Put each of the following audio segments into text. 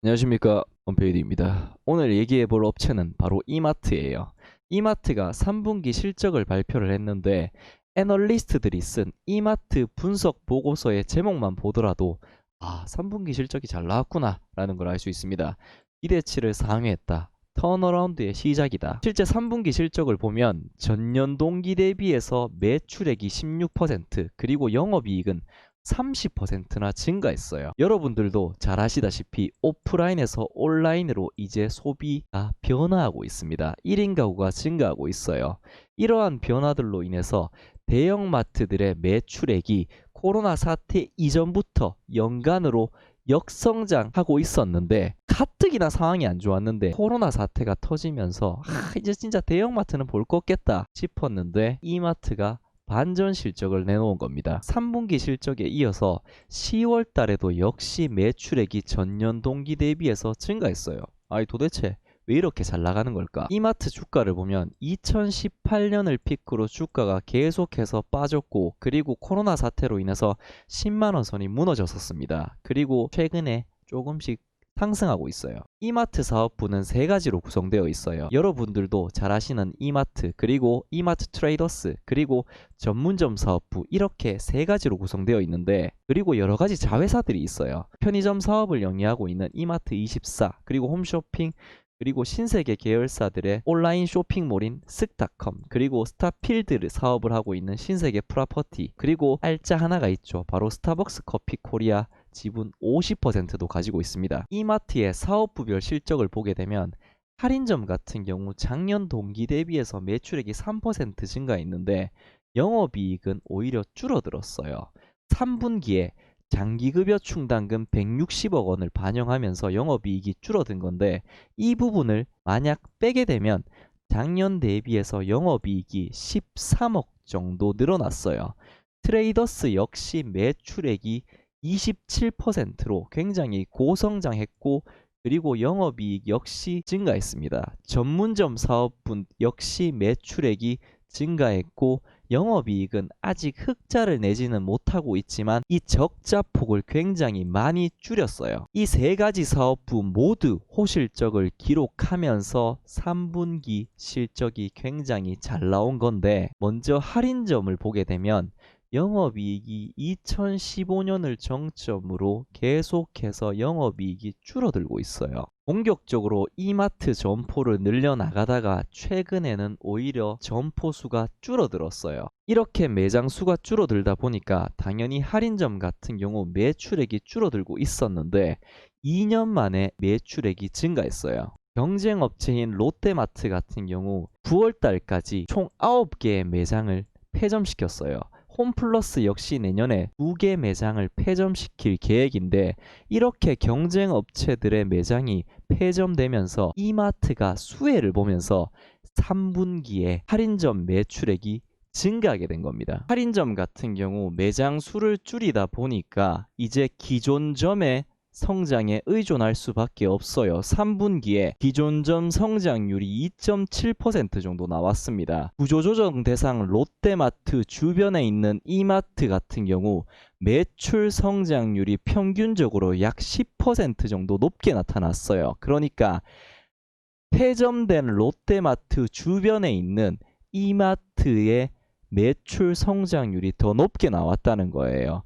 안녕하십니까, 원페이드입니다. 오늘 얘기해볼 업체는 바로 이마트예요. 이마트가 3분기 실적을 발표를 했는데 애널리스트들이 쓴 이마트 분석 보고서의 제목만 보더라도 3분기 실적이 잘 나왔구나 라는 걸 알 수 있습니다. 기대치를 상회했다. 턴어라운드의 시작이다. 실제 3분기 실적을 보면 전년 동기 대비해서 매출액이 16%, 그리고 영업이익은 30%나 증가했어요. 여러분들도 잘 아시다시피 오프라인에서 온라인으로 이제 소비가 변화하고 있습니다. 1인 가구가 증가하고 있어요. 이러한 변화들로 인해서 대형마트들의 매출액이 코로나 사태 이전부터 연간으로 역성장하고 있었는데 가뜩이나 상황이 안 좋았는데 코로나 사태가 터지면서 이제 진짜 대형마트는 볼 거 없겠다 싶었는데 이마트가 반전 실적을 내놓은 겁니다. 3분기 실적에 이어서 10월 달에도 역시 매출액이 전년 동기 대비해서 증가했어요. 도대체 왜 이렇게 잘 나가는 걸까? 이마트 주가를 보면 2018년을 피크로 주가가 계속해서 빠졌고, 그리고 코로나 사태로 인해서 10만원 선이 무너졌었습니다. 그리고 최근에 조금씩 상승하고 있어요. 이마트 사업부는 세 가지로 구성되어 있어요. 여러분들도 잘 아시는 이마트, 그리고 이마트 트레이더스, 그리고 전문점 사업부, 이렇게 세 가지로 구성되어 있는데, 그리고 여러 가지 자회사들이 있어요. 편의점 사업을 영위하고 있는 이마트24, 그리고 홈쇼핑, 그리고 신세계 계열사들의 온라인 쇼핑몰인 쓱닷컴, 그리고 스타필드 사업을 하고 있는 신세계 프라퍼티, 그리고 알짜 하나가 있죠. 바로 스타벅스 커피 코리아 지분 50%도 가지고 있습니다. 이마트의 사업부별 실적을 보게 되면 할인점 같은 경우 작년 동기 대비해서 매출액이 3% 증가했는데 영업이익은 오히려 줄어들었어요. 3분기에 장기급여 충당금 160억 원을 반영하면서 영업이익이 줄어든 건데, 이 부분을 만약 빼게 되면 작년 대비해서 영업이익이 13억 정도 늘어났어요. 트레이더스 역시 매출액이 27%로 굉장히 고성장했고, 그리고 영업이익 역시 증가했습니다. 전문점 사업분 역시 매출액이 증가했고, 영업이익은 아직 흑자를 내지는 못하고 있지만 이 적자폭을 굉장히 많이 줄였어요. 이 세 가지 사업부 모두 호실적을 기록하면서 3분기 실적이 굉장히 잘 나온 건데, 먼저 할인점을 보게 되면 영업이익이 2015년을 정점으로 계속해서 영업이익이 줄어들고 있어요. 공격적으로 이마트 점포를 늘려나가다가 최근에는 오히려 점포 수가 줄어들었어요. 이렇게 매장 수가 줄어들다 보니까 당연히 할인점 같은 경우 매출액이 줄어들고 있었는데 2년 만에 매출액이 증가했어요. 경쟁 업체인 롯데마트 같은 경우 9월 달까지 총 9개의 매장을 폐점시켰어요. 홈플러스 역시 내년에 2개 매장을 폐점시킬 계획인데, 이렇게 경쟁 업체들의 매장이 폐점되면서 이마트가 수혜를 보면서 3분기에 할인점 매출액이 증가하게 된 겁니다. 할인점 같은 경우 매장 수를 줄이다 보니까 이제 기존 점의 성장에 의존할 수밖에 없어요. 3분기에 기존점 성장률이 2.7% 정도 나왔습니다. 구조조정 대상 롯데마트 주변에 있는 이마트 같은 경우 매출 성장률이 평균적으로 약 10% 정도 높게 나타났어요. 그러니까 폐점된 롯데마트 주변에 있는 이마트의 매출 성장률이 더 높게 나왔다는 거예요.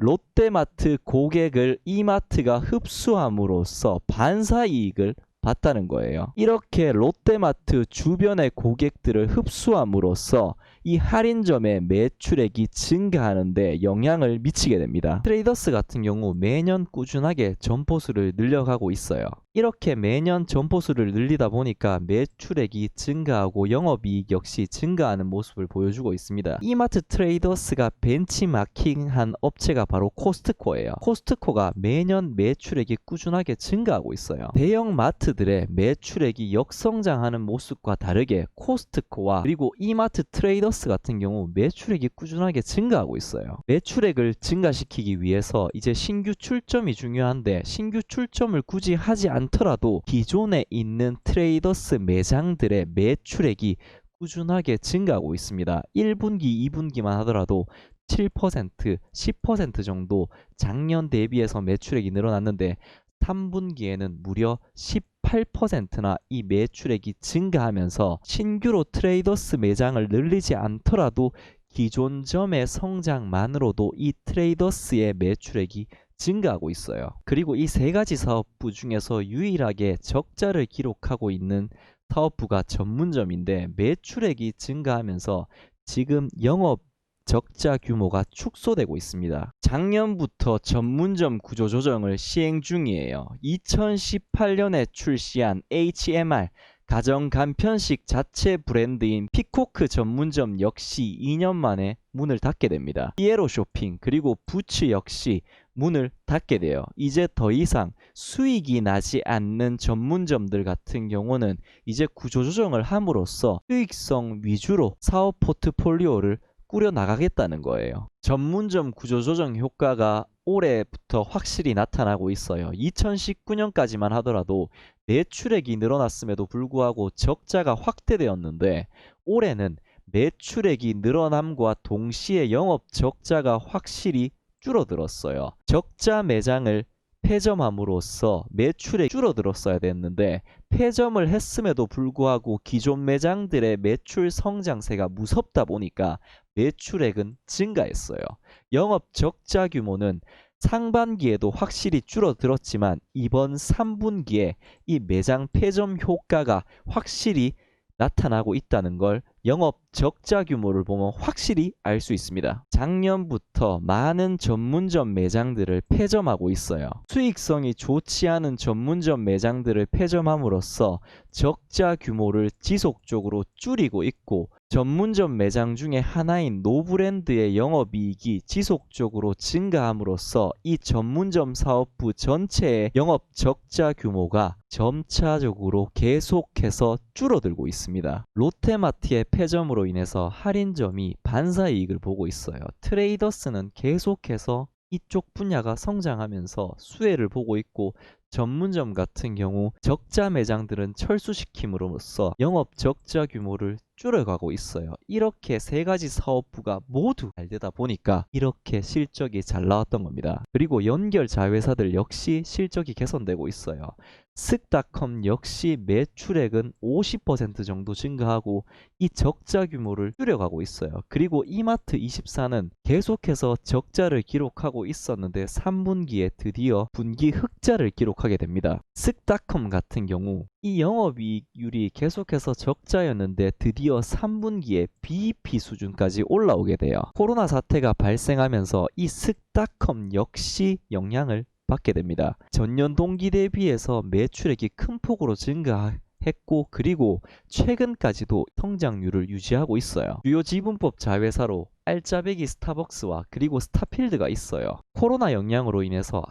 롯데마트 고객을 이마트가 흡수함으로써 반사이익을 봤다는 거예요. 이렇게 롯데마트 주변의 고객들을 흡수함으로써 이 할인점의 매출액이 증가하는데 영향을 미치게 됩니다. 트레이더스 같은 경우 매년 꾸준하게 점포수를 늘려가고 있어요. 이렇게 매년 점포수를 늘리다 보니까 매출액이 증가하고 영업이익 역시 증가하는 모습을 보여주고 있습니다. 이마트 트레이더스가 벤치마킹한 업체가 바로 코스트코예요. 코스트코가 매년 매출액이 꾸준하게 증가하고 있어요. 대형 마트들의 매출액이 역성장하는 모습과 다르게 코스트코와 그리고 이마트 트레이더스 같은 경우 매출액이 꾸준하게 증가하고 있어요. 매출액을 증가시키기 위해서 이제 신규 출점이 중요한데, 신규 출점을 굳이 하지 않더라도 기존에 있는 트레이더스 매장들의 매출액이 꾸준하게 증가하고 있습니다. 1분기, 2분기만 하더라도 7%, 10% 정도 작년 대비해서 매출액이 늘어났는데 3분기에는 무려 18%나 이 매출액이 증가하면서 신규로 트레이더스 매장을 늘리지 않더라도 기존 점의 성장만으로도 이 트레이더스의 매출액이 증가하고 있어요. 그리고 이 세 가지 사업부 중에서 유일하게 적자를 기록하고 있는 사업부가 전문점인데 매출액이 증가하면서 지금 영업 적자 규모가 축소되고 있습니다. 작년부터 전문점 구조 조정을 시행 중이에요. 2018년에 출시한 HMR 가정 간편식 자체 브랜드인 피코크 전문점 역시 2년 만에 문을 닫게 됩니다. 피에로 쇼핑 그리고 부츠 역시 문을 닫게 돼요. 이제 더 이상 수익이 나지 않는 전문점들 같은 경우는 이제 구조조정을 함으로써 수익성 위주로 사업 포트폴리오를 꾸려 나가겠다는 거예요. 전문점 구조조정 효과가 올해부터 확실히 나타나고 있어요. 2019년까지만 하더라도 매출액이 늘어났음에도 불구하고 적자가 확대되었는데 올해는 매출액이 늘어남과 동시에 영업 적자가 확실히 줄어들었어요. 적자 매장을 폐점함으로써 매출액이 줄어들었어야 됐는데 폐점을 했음에도 불구하고 기존 매장들의 매출 성장세가 무섭다 보니까 매출액은 증가했어요. 영업 적자 규모는 상반기에도 확실히 줄어들었지만 이번 3분기에 이 매장 폐점 효과가 확실히 나타나고 있다는 걸 영업 적자 규모를 보면 확실히 알 수 있습니다. 작년부터 많은 전문점 매장들을 폐점하고 있어요. 수익성이 좋지 않은 전문점 매장들을 폐점함으로써 적자 규모를 지속적으로 줄이고 있고 전문점 매장 중에 하나인 노브랜드의 영업이익이 지속적으로 증가함으로써 이 전문점 사업부 전체의 영업 적자 규모가 점차적으로 계속해서 줄어들고 있습니다. 롯데마트의 폐점으로 인해서 할인점이 반사이익을 보고 있어요. 트레이더스는 계속해서 이쪽 분야가 성장하면서 수혜를 보고 있고 전문점 같은 경우 적자 매장들은 철수시킴으로써 영업 적자 규모를 줄여가고 있어요. 이렇게 세 가지 사업부가 모두 잘 되다 보니까 이렇게 실적이 잘 나왔던 겁니다. 그리고 연결 자회사들 역시 실적이 개선되고 있어요. 쓱닷컴 역시 매출액은 50% 정도 증가하고 이 적자 규모를 줄여가고 있어요. 그리고 이마트24는 계속해서 적자를 기록하고 있었는데 3분기에 드디어 분기 흑자를 기록하게 됩니다. 쓱닷컴 같은 경우 이 영업이익률이 계속해서 적자였는데 드디어 3분기에 BEP 수준까지 올라오게 돼요. 코로나 사태가 발생하면서 이 쓱닷컴 역시 영향을 받게 됩니다. 전년 동기 대비해서 매출액이 큰 폭으로 증가했고 그리고 최근까지도 성장률을 유지하고 있어요. 주요 지분법 자회사로 알짜배기 스타벅스와 그리고 스타필드가 있어요. 코로나 영향으로 인해서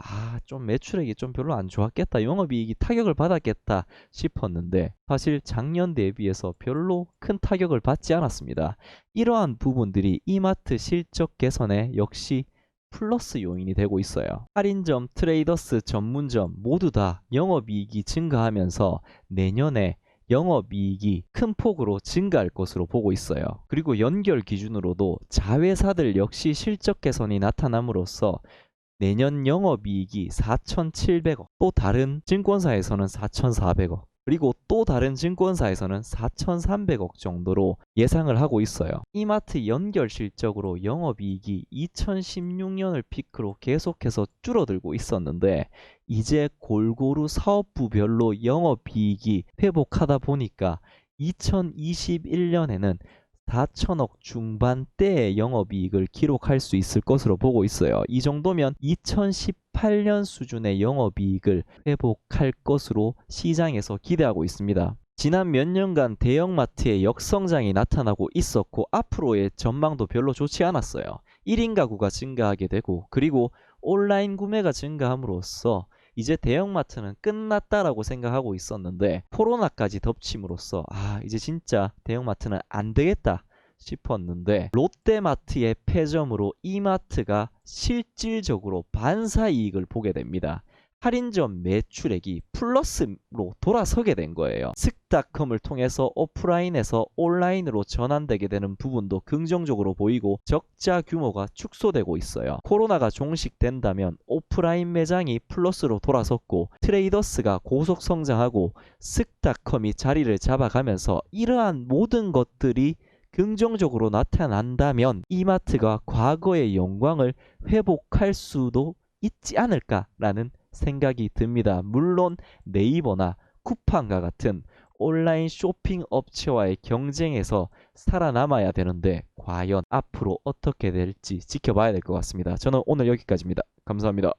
좀 매출액이 좀 별로 안 좋았겠다, 영업이익이 타격을 받았겠다 싶었는데 사실 작년 대비해서 별로 큰 타격을 받지 않았습니다. 이러한 부분들이 이마트 실적 개선에 역시 플러스 요인이 되고 있어요. 할인점, 트레이더스, 전문점 모두 다 영업이익이 증가하면서 내년에 영업이익이 큰 폭으로 증가할 것으로 보고 있어요. 그리고 연결 기준으로도 자회사들 역시 실적 개선이 나타남으로써 내년 영업이익이 4,700억, 또 다른 증권사에서는 4,400억, 그리고 또 다른 증권사에서는 4,300억 정도로 예상을 하고 있어요. 이마트 연결 실적으로 영업이익이 2016년을 피크로 계속해서 줄어들고 있었는데 이제 골고루 사업부별로 영업이익이 회복하다 보니까 2021년에는 4천억 중반대의 영업이익을 기록할 수 있을 것으로 보고 있어요. 이 정도면 2018년 수준의 영업이익을 회복할 것으로 시장에서 기대하고 있습니다. 지난 몇 년간 대형마트의 역성장이 나타나고 있었고 앞으로의 전망도 별로 좋지 않았어요. 1인 가구가 증가하게 되고 그리고 온라인 구매가 증가함으로써 이제 대형마트는 끝났다라고 생각하고 있었는데 코로나까지 덮침으로써 이제 진짜 대형마트는 안 되겠다 싶었는데 롯데마트의 폐점으로 이마트가 실질적으로 반사이익을 보게 됩니다. 할인점 매출액이 플러스로 돌아서게 된 거예요. 슥닷컴을 통해서 오프라인에서 온라인으로 전환되게 되는 부분도 긍정적으로 보이고 적자 규모가 축소되고 있어요. 코로나가 종식된다면 오프라인 매장이 플러스로 돌아섰고 트레이더스가 고속 성장하고 슥닷컴이 자리를 잡아가면서 이러한 모든 것들이 긍정적으로 나타난다면 이마트가 과거의 영광을 회복할 수도 있지 않을까라는 생각이 듭니다. 물론 네이버나 쿠팡과 같은 온라인 쇼핑 업체와의 경쟁에서 살아남아야 되는데 과연 앞으로 어떻게 될지 지켜봐야 될 것 같습니다. 저는 오늘 여기까지입니다. 감사합니다.